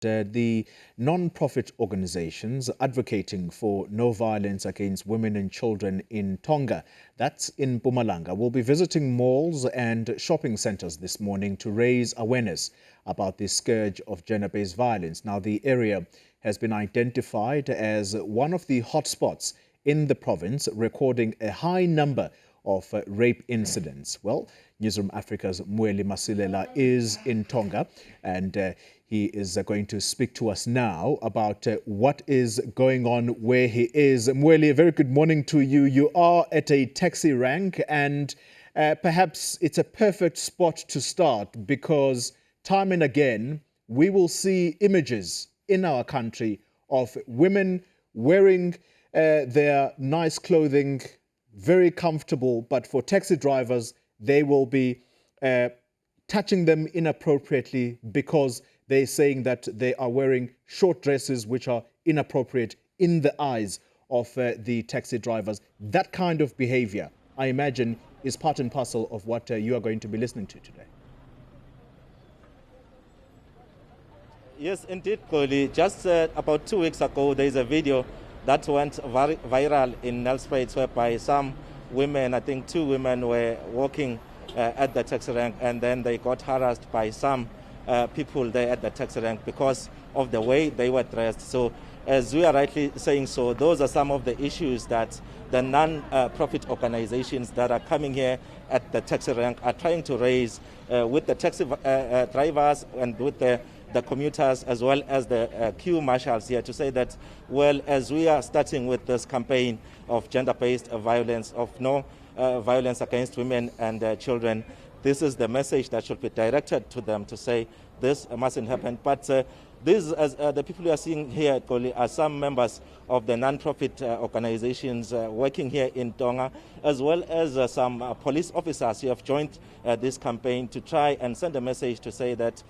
The non-profit organizations advocating for no violence against women and children in Tonga, that's in Mpumalanga, will be visiting malls and shopping centers this morning to raise awareness about the scourge of gender-based violence. Now, the area has been identified as one of the hotspots in the province, recording a high number of rape incidents. Well, Newzroom Afrika's Mweli Masilela is in Tonga, and he is going to speak to us now about what is going on where he is. Mweli, a very good morning to you. You are at a taxi rank, and perhaps it's a perfect spot to start because time and again we will see images in our country of women wearing their nice clothing, very comfortable, but for taxi drivers, they will be touching them inappropriately because they're saying that they are wearing short dresses which are inappropriate in the eyes of the taxi drivers. That kind of behavior, I imagine, is part and parcel of what you are going to be listening to today. Yes, indeed, Koli. Just about 2 weeks ago, there is a video that went viral in Nelspruit whereby some women, I think 2 women, were walking at the taxi rank, and then they got harassed by some people there at the taxi rank because of the way they were dressed. So, as we are rightly saying, so those are some of the issues that the non-profit organizations that are coming here at the taxi rank are trying to raise with the taxi drivers and with the commuters as well as the queue marshals here to say that, well, as we are starting with this campaign of gender-based violence, of no violence against women and children, this is the message that should be directed to them to say this mustn't happen. But these, as the people you are seeing here at Koli, are some members of the non-profit organizations working here in Tonga, as well as some police officers who have joined this campaign to try and send a message to say that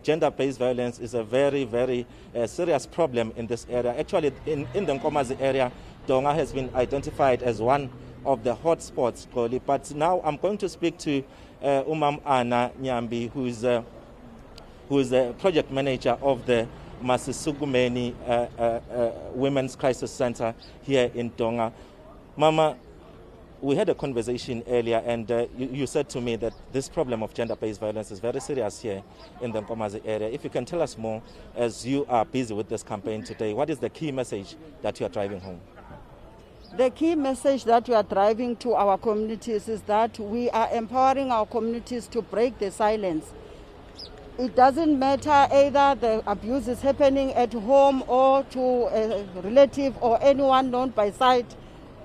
gender-based violence is a very, very serious problem in this area. Actually, in the Nkomazi area, Tonga has been identified as one of the hotspots, Koli. But now I'm going to speak to Umam Anna Nyambi, who is the project manager of the Masisugumeni Women's Crisis Center here in Tonga. Mama, we had a conversation earlier, and you said to me that this problem of gender-based violence is very serious here in the Nkomazi area. If you can tell us more, as you are busy with this campaign today, what is the key message that you are driving home? The key message that we are driving to our communities is that we are empowering our communities to break the silence. It doesn't matter either the abuse is happening at home or to a relative or anyone known by sight.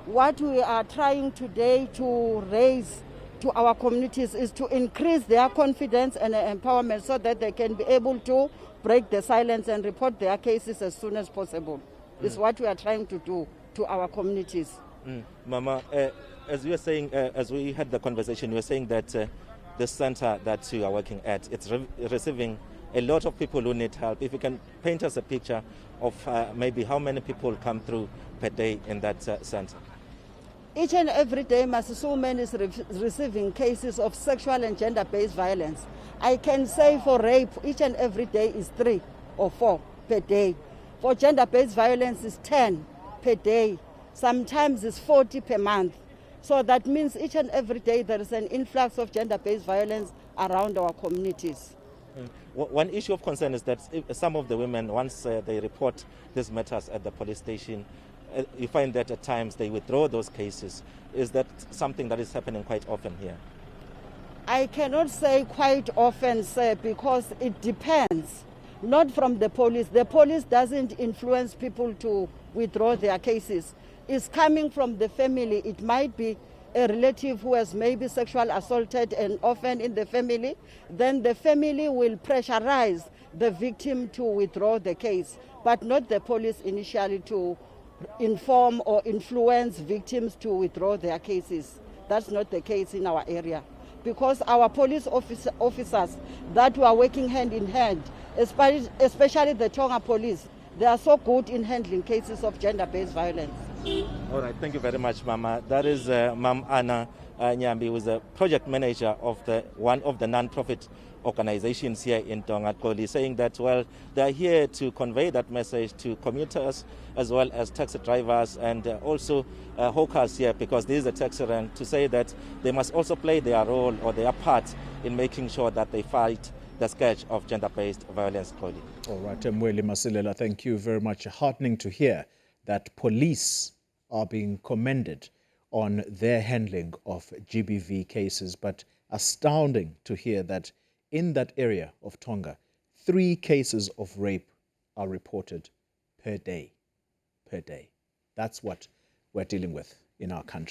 What we are trying today to raise to our communities is to increase their confidence and empowerment so that they can be able to break the silence and report their cases as soon as possible. It's what we are trying to do to our communities. Mama, as you were saying, as we had the conversation, you were saying that the center that you are working at, it's receiving a lot of people who need help. If you can paint us a picture of maybe how many people come through per day in that center. Each and every day, Masisugumeni is receiving cases of sexual and gender-based violence. I can say for rape, each and every day is 3 or 4 per day. For gender-based violence, is 10 per day. Sometimes it's 40 per month. So that means each and every day there is an influx of gender-based violence around our communities. One issue of concern is that some of the women, once they report these matters at the police station, you find that at times they withdraw those cases. Is that something that is happening quite often here? I cannot say quite often, sir, because it depends. Not from the police. The police doesn't influence people to withdraw their cases. It's coming from the family. It might be a relative who has maybe sexual assaulted an orphan in the family. Then the family will pressurize the victim to withdraw the case, but not the police initially to inform or influence victims to withdraw their cases. That's not the case in our area, because our police officers that were working hand in hand, especially the Tonga police, they are so good in handling cases of gender-based violence. All right, thank you very much, Mama. That is Mam Anna Nyambi, who is a project manager of one of the non-profit organizations here in Tonga, saying that, well, they are here to convey that message to commuters as well as taxi drivers and also hawkers here, because this is a taxi rank, to say that they must also play their role or their part in making sure that they fight the scourge of gender-based violence. All right, Mweli Masilela, thank you very much. Heartening to hear that police are being commended on their handling of GBV cases, but astounding to hear that in that area of Tonga, 3 cases of rape are reported per day. That's what we're dealing with in our country.